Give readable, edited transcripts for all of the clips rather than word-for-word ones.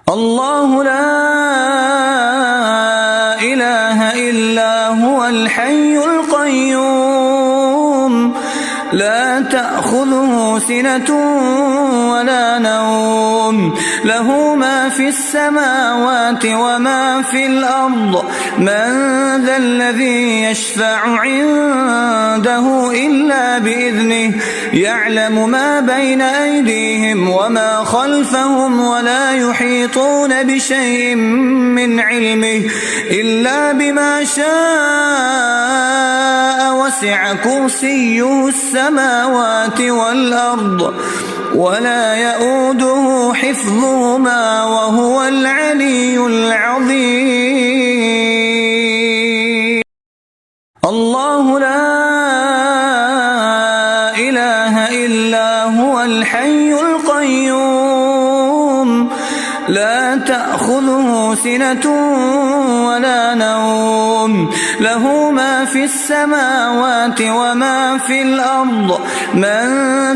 الله لا إله إلا هو الحي القيوم لا تأخذه سنة ولا نوم له ما في السماوات وما في الأرض من ذا الذي يشفع عنده إلا بإذنه يعلم ما بين أيديهم وما خلفهم ولا يحيطون بشيء من علمه إلا بما شاء وسع كرسيه السماوات والأرض ولا يؤوده حفظهما وهو العلي العظيم الله لا إله إلا هو الحي القيوم لا تأخذه سنة ولا نوم له ما في السماوات وما في الأرض من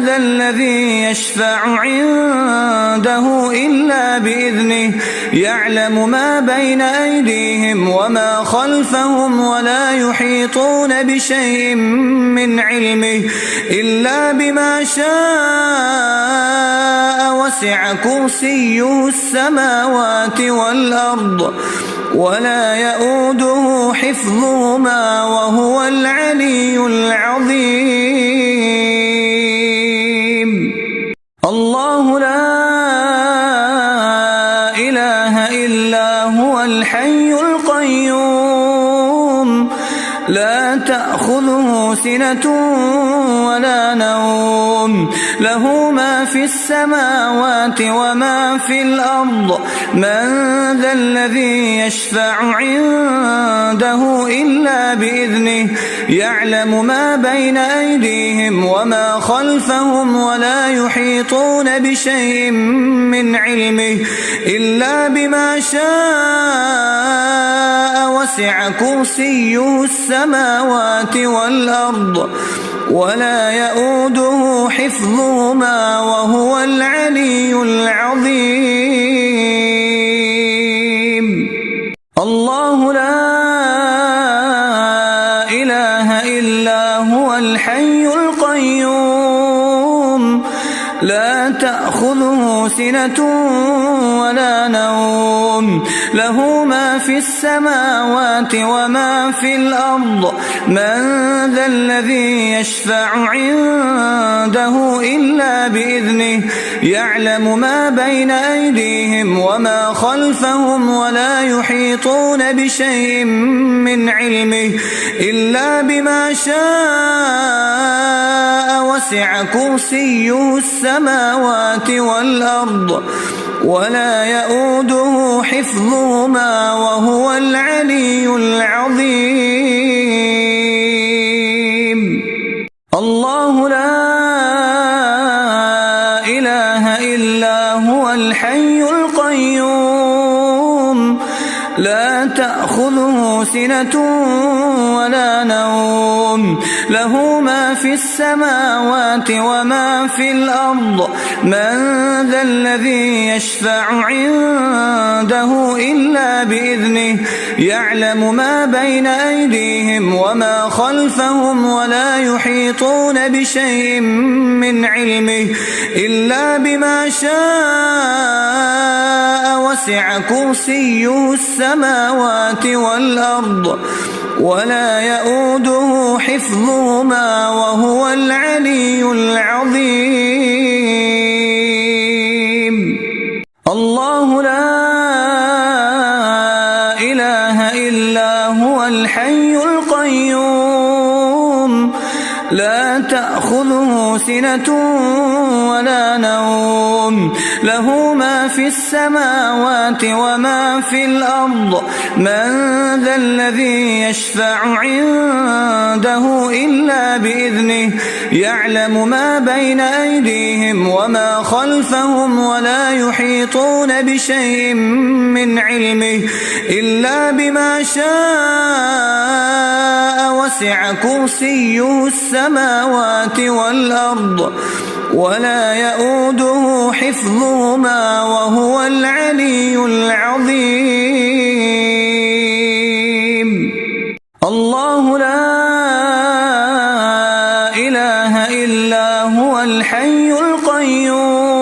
ذا الذي يشفع عنده إلا بإذنه يعلم ما بين أيديهم وما خلفهم ولا يحيطون بشيء من علمه إلا بما شاء وسع كرسيه السماوات والأرض ولا يؤوده حفظهما وهو العلي العظيم الله لا إله إلا هو الحي القيوم لا تأخذه سنة ولا نوم له ما في السماوات وما في الأرض من ذا الذي يشفع عنده إلا بإذنه يعلم ما بين أيديهم وما خلفهم ولا يحيطون بشيء من علمه إلا بما شاء وسع كرسيه السماوات والأرض ولا يؤوده حفظهما وهو العلي العظيم الله لا إله إلا هو الحي القيوم لا تأخذه سنة ولا نوم له ما في السماوات وما في الأرض من ذا الذي يشفع عنده إلا بإذنه يعلم ما بين أيديهم وما خلفهم ولا يحيطون بشيء من علمه إلا بما شاء. وسع كرسيه السماوات والأرض ولا يؤوده حفظهما وهو العلي العظيم الله لا إله إلا هو الحي القيوم لا تأخذه سنة ولا نوم له ما في السماوات وما في الأرض من ذا الذي يشفع عنده إلا بإذنه يعلم ما بين أيديهم وما خلفهم ولا يحيطون بشيء من علمه إلا بما شاء ولا يؤوده حفظهما وهو العلي العظيم الله لا إله إلا هو الحي القيوم لا تأخذه سنة ولا نوم له ما في السماوات وما في الأرض من ذا الذي يشفع عنده إلا بإذنه يعلم ما بين أيديهم وما خلفهم ولا يحيطون بشيء من علمه إلا بما شاء وسع كرسيه السماوات والأرض ولا يؤوده حفظهما وهو العلي العظيم الله لا إله إلا هو الحي القيوم لا تأخذه سنة ولا نوم له ما في السماوات وما في الأرض من ذا الذي يشفع عنده إلا بإذنه يعلم ما بين أيديهم وما خلفهم ولا يحيطون بشيء من علمه إلا بما شاء وسع كرسيه السماوات والأرض ولا يؤوده حفظهما وهو العلي العظيم. الله لا إله إلا هو الحي القيوم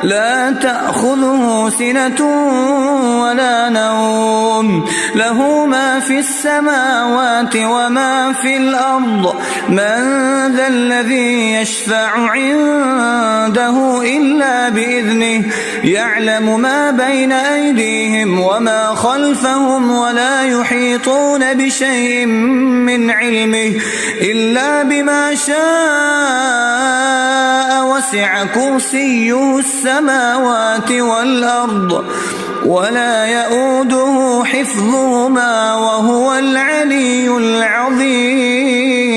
لا تأخذه سنة ولا نوم له ما في السماوات وما في الأرض من ذا الذي يشفع عنده إلا بإذنه يعلم ما بين أيديهم وما خلفهم ولا يحيطون بشيء من علمه إلا بما شاء وسع كرسيه السماوات والأرض ولا يؤوده حفظهما وهو العلي العظيم.